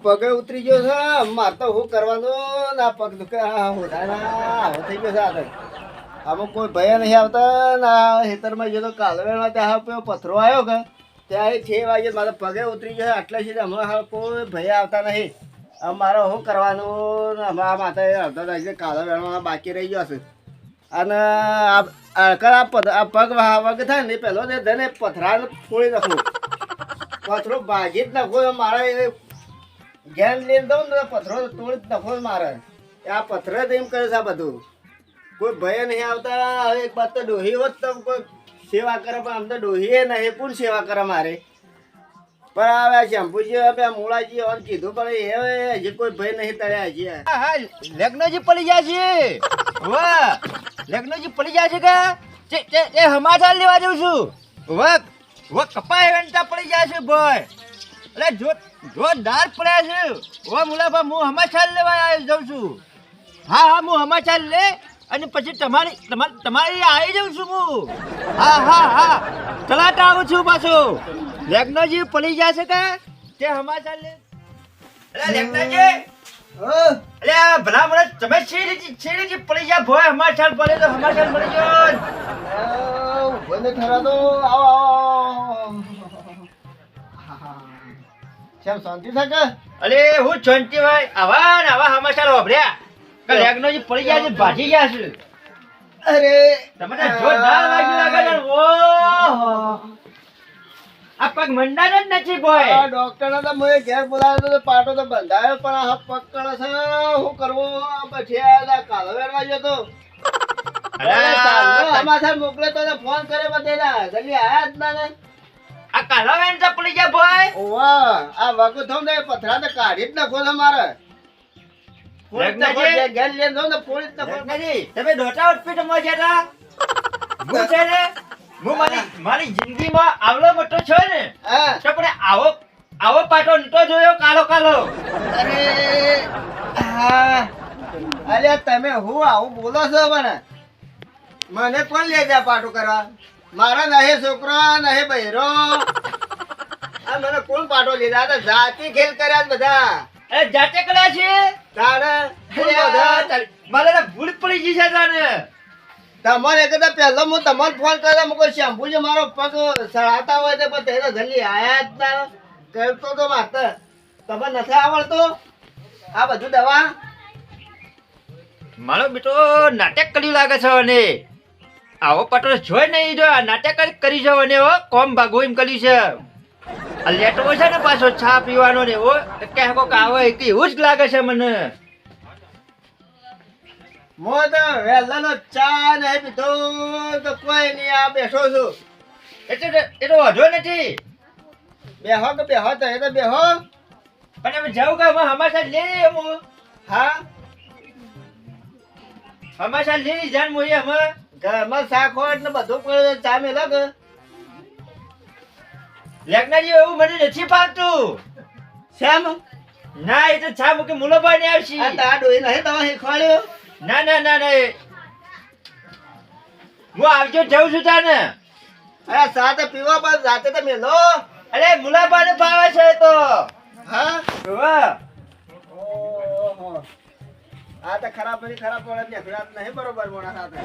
પગે ઉતરી ગયો છે મારે તો શું કરવાનું ના પગ દુખે આવો થઈ ગયો છે આગળ આમાં કોઈ ભય નહીં આવતા ના ખેતરમાં ગયો તો કાલવેમાં ત્યાં પેલો પથરો આવ્યો કે ત્યાં 6 વાગે મારા પગે ઉતરી ગયો એટલે છે હમણાં કોઈ ભય આવતા નહીં હવે મારે શું કરવાનું ને હમણાં માથે અડધા દાખલે કાલવેમાં બાકી રહી ગયો છે અને આ પગ વગ થાય ને પહેલો ધને પથરાને ફોડી નાખું પથરો ભાગી જ નાખો મારે ઘેર લઈને દઉં ને પથરો તોડી જ નાખો મારે આ પથરે જ એમ કરે છે આ બધું કોઈ ભય નહીં આવતા એક બાદ તો ડોહી હોત તો કોઈ સેવા કરે પણ આમ તો ડોહીએ નહીં કોણ સેવા કરે મારે પણ હવે શેમ્પુજી મૂળાજી હવે કીધું પણ એ હજી કોઈ ભય નહીં તળ્યા હજી હા લગ્નજી પડી જાય છે વાહ લગ્નજી પડી જાય છે કે એ સમાચાર લેવા જઉં છું વાહ વાહ કપાય વેંટા પડી જાય છે ભાઈ એટલે જોરદાર પડ્યા છે ઓ મુલાભા હું સમાચાર લેવા જાઉં છું હા હા હું સમાચાર લે અને પછી તમારી આવી જાઉં છું હું હા હા હા તલાટા આવું છું પાછો લગ્નજી પડી જાય છે કે તે સમાચાર લે અરે લગ્નજી અરે ભલા મને તમે છેડી પડી જાય ભોય સમાચાર પડે તો સમાચાર મળી ગયો બંને ખરા તો આવો શાંતિ থাকে અરે હું શાંતિ ભાઈ આવા ને આવા સમાચાર વાપર્યા કે લગ્નજી પડી જાય છે ભાજી ગયા છે અરે તમને જોરદાર વાગી લાગે છે ઓહો આ પગ મંડાનો જ નથી ભાઈ આ ડોક્ટર તો મને ઘેર બોલાવ્યો તો પાટો તો બંધાયો પણ આ પગ કળે છે શું કરવું પછી આ કાલવેરમાં જતો સમાચાર મોકલે તો ફોન કરે બધેલા જલ્દી આયા જ ના ને આ કાલા વેન તો પડી જાય ભાઈ ઓવા આ વાગુ થો ને પથરા તો કાઢી જ નાખો છે મારે લગ્નજી ઘેર લઈને જાઉં ને પોલીસ તો લગ્નજી તમે દોટા હોસ્પિટલમાં જતા હું છે ને હું મારી જિંદગીમાં આવલો મોટો છો ને હા તો પણ આવો પાટો નતો જોયો કાલો કાલો અરે હા અરે તમે હું આવું બોલો છો પણ મને કોણ લે જા પાટું કરવા મારા નહે છોકરા નહે બહેરો આ મને કોણ પાટો લીધા તો જાતિ ખેલ કર્યા બધા અરે જાતે કર્યા છે તારે મારે ભૂલ પડી ગઈ છે તને તમારે એકદા પહેલો હું તમારે ફોન કર્યો મુકો શેમ્પુ જે મારો પગ સળાતા હોય તો પણ તેને જલ્દી આયા જ ના કરતો તો માસ્તર તમને નથી આવડતું આ બધું દવા મારો બેટો નાટક કર્યું લાગે છે અને આવો પટો જોઈ નહીં જો આ નાટક જ કરી છે અને કોમ ભાગો એમ કર્યું છે આ લેટવો છે ને પાછો ચા પીવાનો ને એવો કે કોક આવે એવું જ લાગે છે મને મો તો વેલાનો ચા નહીં પીધો તો કોઈ નહીં આ બેઠો છું એ તો વધો નથી બેહો કે બેહો તો એ તો બેહો પણ અમે જાઉં કે હમાસા લે હું હા હમાસા લે જાન મોઈ અમે ઘરમાં શાક હોય ને બધું પડે ચા મેલો કે લગ્નજી એવું મને નથી પાવતું શ્યામ ના એ તો ચા મૂકી મુલાભાઈ ને આવશે આ તા ડોઈ નહીં તમે શીખવાડ્યો ના ના ના ના હું આવજો જાઉં છું તાને અરે સા તો પીવા બસ જાતે તો મેલો અરે મુલાભાઈ ને ભાવે છે તો હા વાહ ઓહો આ તો ખરાબ પડે ને ખરાબ નહીં બરોબર મોણા સાથે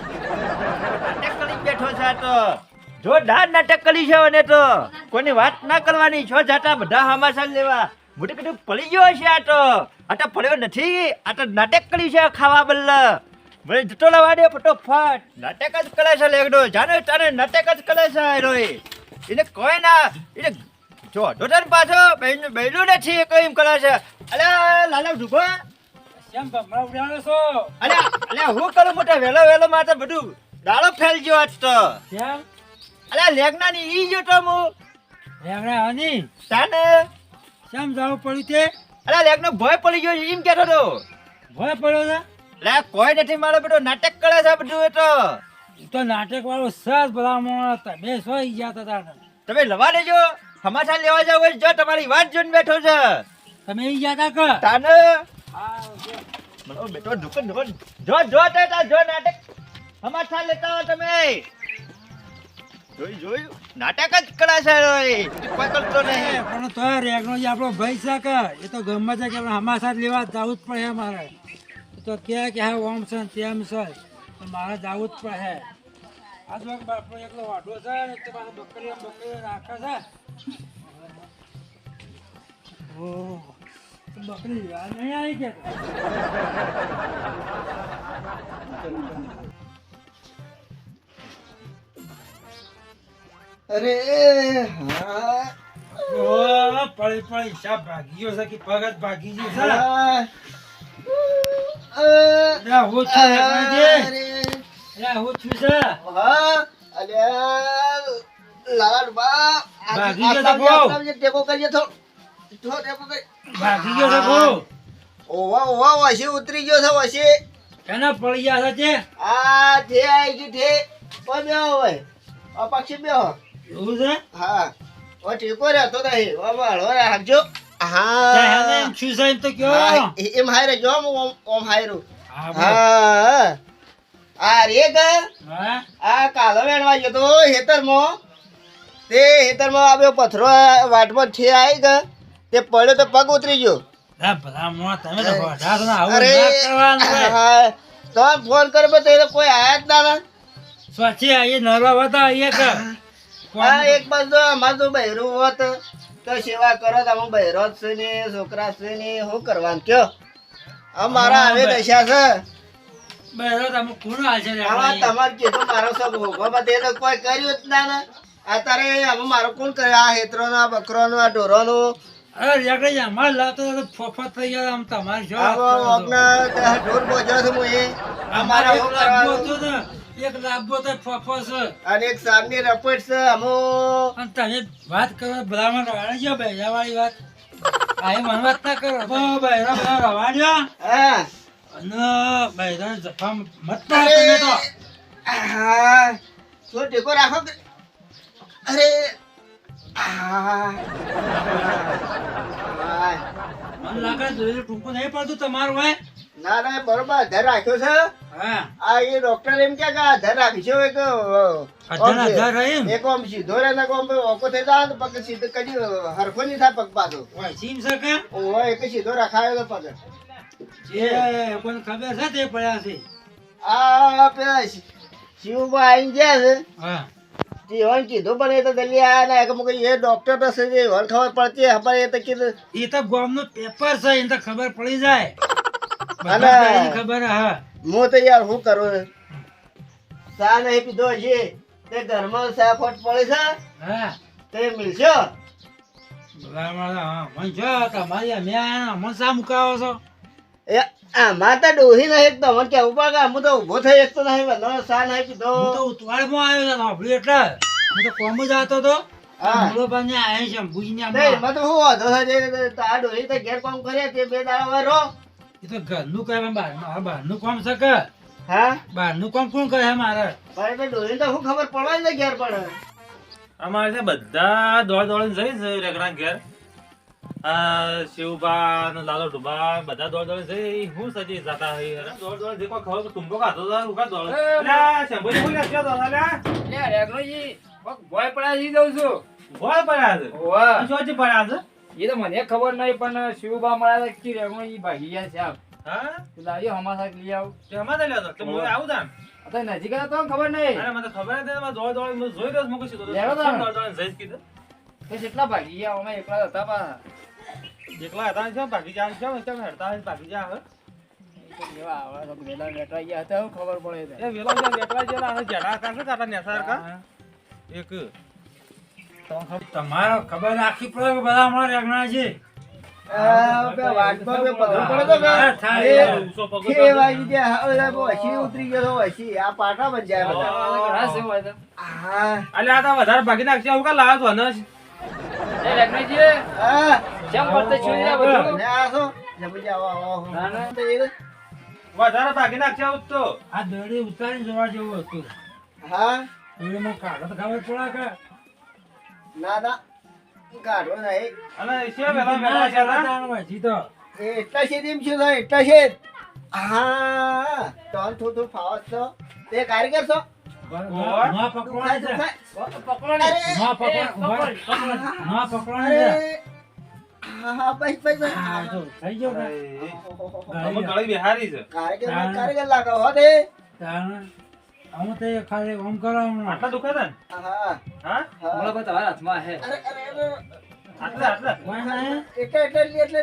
નાટક કરી બેઠો છે તો જોરદાર નાટક કરી છે અને તો કોની વાત ના કરવાની છો જાતા બધા હમાસા લેવા મોટે કીધું પડી ગયો છે આ તો પડ્યો નથી આ તો નાટક કરી છે ખાવા બલ્લા મને જતો લવા દે ફટોફટ નાટક જ કરે છે લેગડો જાને તારે નાટક જ કરે છે રોય એને કોઈ ના એને જો ડોટર પાછો બેલું નથી કઈ કરે છે અલ્યા લાલા ઢુકો કેમ ભમરા ઉડાડો છો અલ્યા હું કરું મોટા વેલો માથે બધું દાડો ફેલ ગયો આજ તો કેમ અલ્યા લેગનાની ઈ જો તો હું રેવડા હની તાને કેમ જવું પડ્યું તે અલ્યા લેગનો ભય પડી ગયો એમ કહેતો તો ભય પડ્યો છે લે કોઈ નથી મારો બેટો નાટક કરે છે બધું એ તો ઈ તો નાટક વાળો સસ ભલા મોણા તમે સોઈ ગયા હતા તમે લવા લેજો સમાચાર લેવા જાવ જો તમારી વાત જોઈને બેઠો છે તમે ઈ ગયા તા કે તાને બોલો બેટો ઢુકન ઢુકન જો નાટક સમાચાર લેતા હો તમે જોયું નાટક જ કરા છે કોઈ કરતો નહીં પણ તો રેગનો જે આપણો ભાઈ છે કે એ તો ગમે છે કે અમારા સાથે લેવા જવું જ પડે મારે એ તો કે હા ઓમ છે ને તેમ છે તો મારે જવું જ પડે આ જો બાપો એકલો વાઢો છે ને તે પાછો બકરી રાખે છે ઓહ તો બકરી આ નહીં આવી કે અરે હા ઓ પડી હિસાબ ભાગી ગયો છે કે પગત ભાગી ગયો છે હા. લે હું છું રેગનાજી. અરે લે હું છું છે હા અલ્યા લાડબા ભાગી ગયો તો બહુ. ટેકો કરીએ થોડો ટેકો કરી ભાગી ગયો છે બહુ. ઓવા વસી ઉતરી ગયો છે વસી કેના પડી ગયા છે આ જે આવી ગયું છે ઓ બેહો હોય આ પક્ષી બેહો એવું છે હા ઓ ટેકો રહેતો નહીં ઓ વાળો રાખજો ચાહેને હા એમ શું છે એમ તો કયો હા, એમ હારે જો ઓમ હાયરું હા બોલો. હા આ રે ગ હા આ કાલો વેણવા ગયો તો હેતરમાં તે હેતરમાં આવ્યો પથરો વાટમાં છે આવી ગ તે પડ્યો તો પગ ઉતરી ગયો લા ભલા મોં તમે તો ભડા છો ને આવું અરે ના કરવાનું હોય. હા તો ફોન કર્યો તો એ તો કોઈ આયા જ ના ને સ્વચ્છે આઈએ નરવા હતા આઈએ કે હા એક બાજુ તો અમારે તો બહેરું હોત તો સેવા કરો તો અમે બહેરો જ છે ને છોકરા છે ને શું કરવાનું કયો અમારા આવે દશા છે બહેરો તમે કોણ હાલશે રે આમાં તમારે કીધું મારો સબ હોગો તે તો કોઈ કર્યું જ ના ને અત્યારે અમે મારો કોણ કરે આ હેતરોનો આ બકરોનો આ ઢોરોનો અરે રેગડી અમાર લાતો તો ફોફત થઈ ગયા આમ તમારે જો આવો ઓગના ત્યાં ઢોર બોજ્યો છું હું એ અમારા એક શું લાભો કરવાનું? હતો ને એક લાભો તો ફોફો છે અને એક સામની રપટ છે અમો અને તમે વાત કરો ભલામણ રવાડજો બેજા વાળી વાત આ મને વાત ના કરો બહેરો બધા રવાડ્યો હા અને બહેરો જફા મત પાડો તમે તો હા તો ટેકો રાખો કે અરે હા મને લાગે જોયું ટૂંકું નહીં પડતું તમારું હોય ના ના બરોબર આધાર રાખ્યો છે હા આ એ ડોક્ટર એમ કે આધાર રાખજો એક આધાર રહી ને? એક આમ સીધો રહે ને આમ ઓકો થઈ જાય ને પગ સીધો કદી હરખો નહીં થાય પગ પાછો હોય સીમ છે કે ઓહો એક સીધો રખાયો તો પગ જે કોઈને ખબર છે તે પડ્યા છે આ પેલા શિવભાઈ આવીને ગયા છે હા જીવન કીધું પણ એ તો જલ્દી આયા ના કે મુકે એ ડોક્ટર તો છે જે વન ખબર પડતી ખબર એ તો કીધું એ તો ગામનું પેપર છે એને તો ખબર પડી જાય અને- બધાને ખબર હા હું તો યાર શું કરું ચા નહીં પીધો હજી તે ઘરમાં ચા ખોટ પડે છે હા તે મિલશો મને જો તમારી અમે આયા અમને શા મુકાવો છો એ આમાં તો ડોહી નહીં તમને કેવું પડે હું તો ઊભો થઈ શકતો નહીં બધો ચા નહીં પીધો હું તો ઉતવાળમાં આવ્યો હતો સાંભળ્યું એટલે હું તો કોમ જ આવતો હતો હા. મૂળોબાને આયા છે ભુજને તે એમાં તો શું વાંધો છે જે આ ડોહી તો ઘેર કામ કરે તે બે દાડા વાર રહો એ તો ઘરનું કરે બહારનું કામ છે કે હા બહારનું કામ કોણ કરે મારે પણ એ તો ડોહી તો શું ખબર પડવા જ ઘેર પડે અમારે ત્યાં બધા દોડ દોડીને જઈ છે રેગડા ઘેર આ શિવભા ને લાલો ઢુબા બધા દોડ દોડીને જઈ હું સજી જાતા હઈ અરે દોડ દોડ જે કોઈ ખબર તુંબો ખાતો તો ઉકા દોડ અલ્યા શંભુજી બોલી નાખ્યો તો અલ્યા ભોય પડ્યા છી દઉં છું બોલ પડ્યા છે ઓવા જોજી પડ્યા છે એ તો મને ખબર નહીં પણ શિવબા મળ્યા હતા કે રેગણો ઈ ભાગી ગયા છે આમ હા તું લાવ્યો હમાસા લઈ આવ તે અમારે ત્યાં લેતો તો હું આવું તાન અત્યારે નજીક હતા તો ખબર નહીં અરે મને ખબર નથી દોડ દોડ હું જોઈ રહ્યો છું મૂકી સીધો લેવો તો. દોડ દોડીને જઈશ કીધું તો કેટલા ભાગી ગયા અમે એકલા જ હતા પાછા એકલા હતા ને છે ભાગી જા છે કેમ હડતા હોય ભાગી જા હવે તો કેવા આવા તો વેલા બેઠા ગયા હતા એવું ખબર પડે એ વેલો જે બેટવા જેલા હવે જડા કાઢે કાઢા નેસાર કા એક તમારો ખબર રાખી પડે કે બધા અમારા રેગણા છે વાટમાં બે પથરો પડે તો કે હા, થાય. એ ઊંચો પગો કે વાગી ગયા ઓલા વસી ઉતરી ગયો તો વસી આ પાટા બન જાય બધા ઘણા છે હોય તો હા અલ્યા આ તો વધારે ભાગી નાખશે હું કા લાવ્યો છો ને એ રેગણાજી હા કેમ ફરતે છું આ બધું ને આ શું જબરજસ્ત આવો આવો ના, ના. તો એ- વધારે ભાગી નાખશે આવું તો આ દોડી ઉતારી જોવા જેવું હતું હા દોડીમાં કાઢો તો ખબર પડે કે ના ના કાઢો નહીં અને છે વેલા વેલા છે ના હોય જી તો એ એટલા છે એમ શું થાય એટલા છે હા તો થોડું ફાવત છો તે કારીગર છો ના પકડવાની છે. અરે ના પકડવાની છે. હા બસ બસ બસ. હા, જો થઈ ગયો ને? અમે ગળી બિહારી છે કારીગર લાગો હો તે તાણે આમ તો એ ખાલી આમ કરાવવાનું. આટલા દુખે છે ને હા હા હમણાં પણ તમારા હાથમાં હે અરે આટલા આટલા હોય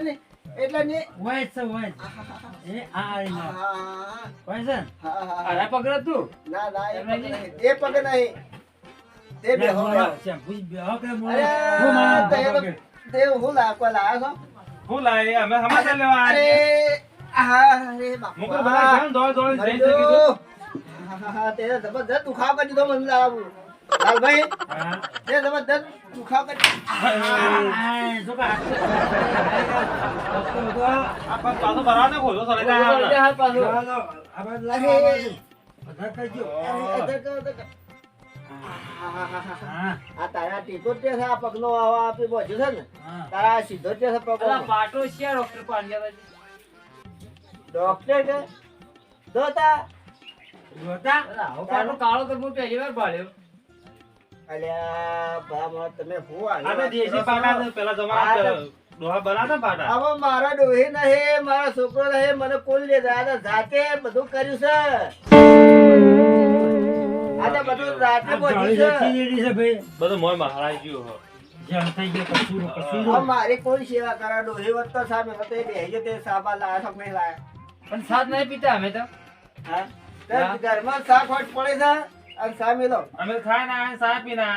ને? એટલે નહીં હોય જ છે, હોય જ. એ આ આવી ના. હા હોય છે ને? હા અરે પકડ તું ના ના એ પગ નહીં તે બે હો મોળા છે, ભૂજ બે હો કે મોળા. અરે, હું મારા તે તો- પકડ. તે હું લાગવા લાયા છો હું લાય અમે સમાચાર લેવા અરે આવ્યા અરે બાપા મુકુર બધા કેમ દોડ દોડ જઈ છે કીધું તે જબરદસ્ત દુખાવ કરી દીધો મને લાવું લાલભાઈ હા. તે જબરદસ્ત દુખાવ કરી આ, જો કે હાથ તો બધો. આ પગ પાછો ભરાવા ને ખોલો સળે જાય પકડ હાથ પાછો ચાલો, આ બાજુ લાવો, આ બાજુ. બધા કરજો. હા, આ તારા ટીકો જ તે છે આ પગનો આવા આપી બોજ્યું છે ને હા. તારા સીધો જ તે છે પગ અલા પાટો છે ડોક્ટર પાંડ્યા ડોક્ટર કે જોતા જોતા? આવો પાટો કાળો તો હું પહેલી વાર ભાળ્યો અલ્યા ભલા તમે હું આપણે દેશી પાટા છે પેલા જમાના ડોહા બનાવતા પાટા હવે મારા ડોહી નહીં મારા છોકરો નહીં મને કોણ લે જાય જાતે બધું કર્યું છે આ તો બધું રાતે આ બોલ્યું જાળી છે જતી રેડી છે ભાઈ. બધું મોય માં હરાઈ ગયું હો જાણ થઈ ગયો, કસૂરો, કસૂરો. હવે મારી કોણ સેવા કરા ડોહી વત તો સામે હતો એ બેહી ગયો તે સાબા લાયા છો કે નહીં લાયા પણ સાથ નહીં પીતા અમે તો હા તે હા. ઘરમાં શાક હોટ પડે છે અને સામે લો અમે ખાઈ ના સાહેબ પી ના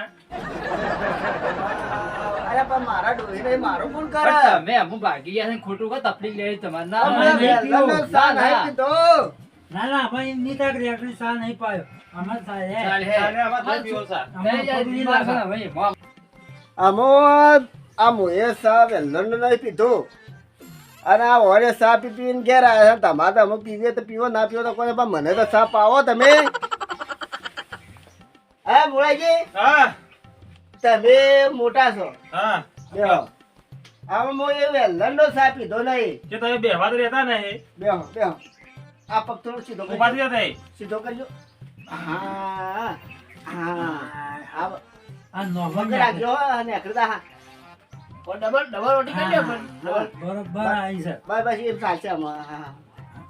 અરે પણ મારા ડોહી નહીં મારું કોણ કરે પણ તમે અમુક ભાગી ગયા છે ખોટું કા તકલીફ લેવી તમારે ના હમણાં નહીં પીવો. વહેલાનો શા ના, નહીં ના. પીધો ના ના ભાઈ એમની તક રેકડી સા નહીં પાયો અમાર સાહેબ હે. ચાલ હે. ચાલે આમાં દહીં પીવો સા અમાર નહીં જાય, પગલી દિમાગ છે લાગે. ને ભાઈ, મોં. આમોદ આ મોએ સા વેલણ નહીં પીધું અને આ ઓરે સા પી પીને ઘેર આવ્યા છે તમારે તો અમુક પીવે તો પીવો ના પીવો તો કોને પણ મને તો સા પાવો તમે હા મોળાજી હા તમે મોટા છો હા બેહો આમાં મોએ વેલણનો સા પીધો નહીં કે તમે બેહવા તો રહેતા ને બેહો બેહો આ પગ થોડો સીધો ઉભા કરજો થઈ સીધો કરજો હા હા આ આ નોહો પગ રાખજો અને અકડતા હા ડબલ ડબલ રોટી કરી દો પણ ડબલ. બરોબર આવી છે. બાય બાય એમ ચાલશે આમાં હા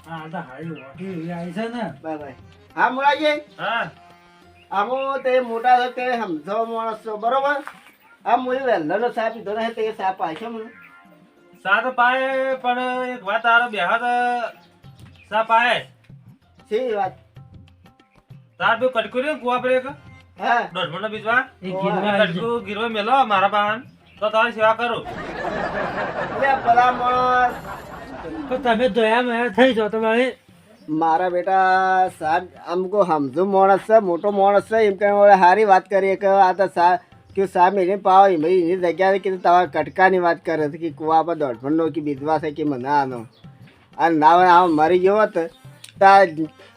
હા તો હારી રોટી એવી આવી છે ને. બાય બાય હા મોળાજી હા આમો તે મોટા છે તે સમજો માણસ છો બરોબર આ મુએ વહેલાનો સાપ પીધો નહીં તે સાપ આવશે મને સાત પાય પણ એક વાત તારો બેહા તો સા પાય શી વાત તાર બે કટકુરી કુવા પર એક હા દોઢ મણનો બીજવા એ ગીરવા આવી કટકુ ગીરવા મેલો મારા પાન તો તારી સેવા કરું એટલે ભલા માણસ છે. તો તમે દયા મેં થઈ જાઓ તમારે. મારા બેટા સાહેબ આમકો સમજો માણસ છે મોટો માણસ છે એમ કે સારી વાત કરીએ કે આ તો સા કે સાહેબ એને પાવ એની જગ્યાએ કીધું તમારા કટકાની વાત કરે છે કે કુવા પર દોઢમણનો કે બીજવા છે કે મને આનો અને ના હોય આ મરી ગયો હોત તો આ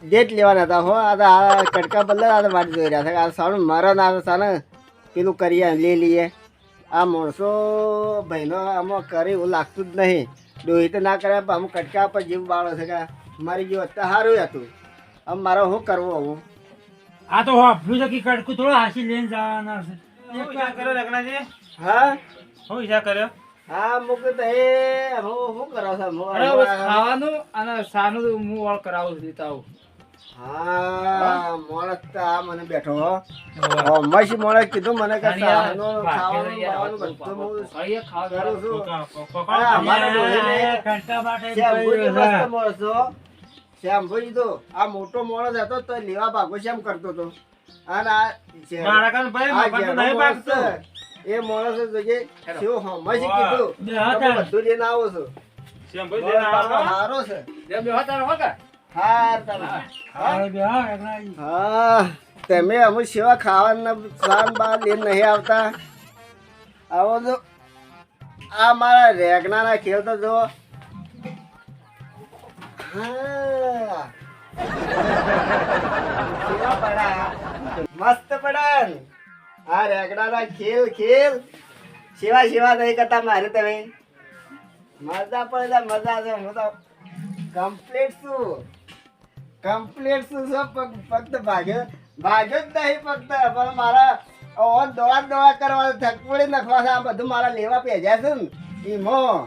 ડેટ લેવાના હતા હો આ તો આ કટકા બદલે આ તો વાટ જોઈ રહ્યા છે આ સારું મરે ના તો સાને પેલું કરીએ લઈ લઈએ આ માણસો ભાઈનો આમાં કરે એવું લાગતું જ નહીં ડોહી તો ના કરે પણ અમુક કટકા પર જીવ બાળો છે કે મારી ગયો તો સારું હતું આમ મારે શું કરવું હું આ તો વાપર્યું છે કે કડકું થોડું હાસી લઈને જવાના છે. શું વિચાર કર્યો રગનાજી હા શું વિચાર કર્યો હા મુક તો એ હું શું કરો છો હું અરે બસ ખાવાનું અને સાનું તો હું વાળ કરાવું છું લેતા આવું હા માણસ તો આ મને બેઠો હો મસી માણસ કીધું મને કે સાનું ખાવાનું બાવાનું બધું હું અહીંયા ખાવા કરું છું પકડ હા, અમારે ડોહીને કડકા માટે જ શ્યામભુજી પડ્યું મસ્ત છે. માણસ છો. શ્યામભુજી તો આ મોટો માણસ હતો તો લેવા ભાગો શ્યામ કરતો હતો અને આ જે- મારા કાન ભાઈ આ મફત જેનો નહીં માણસ પાકતો છે, એ માણસ જોઈએ શું હમણાં કીધું બે હતા. તમે બધું લઈને આવો છો શ્યામ ભાઈ લઈને આવો. હારો છે જેમ બે હતા રહો કે હાર તમે હારે બે હા, રગનાજી. હા તમે અમુક સેવા ખાવાના સાન બાર લઈને નહીં આવતા આવો તો આ મારા રેગનાના ખેલ તો જો હા કેવા પડા મસ્ત પડા આ રેગનાના ખેલ ખેલ સેવા સેવા નહીં કરતા મારે તમે મજા પડે મજા છે હું તો કમ્પ્લીટ શું છે ફક્ત ભાગ્યો જ નહીં ફક્ત પણ મારા દોડા કરવા થકપોડી નાખવા છે આ બધું મારા લેવા પેજ્યા છે ને એમાં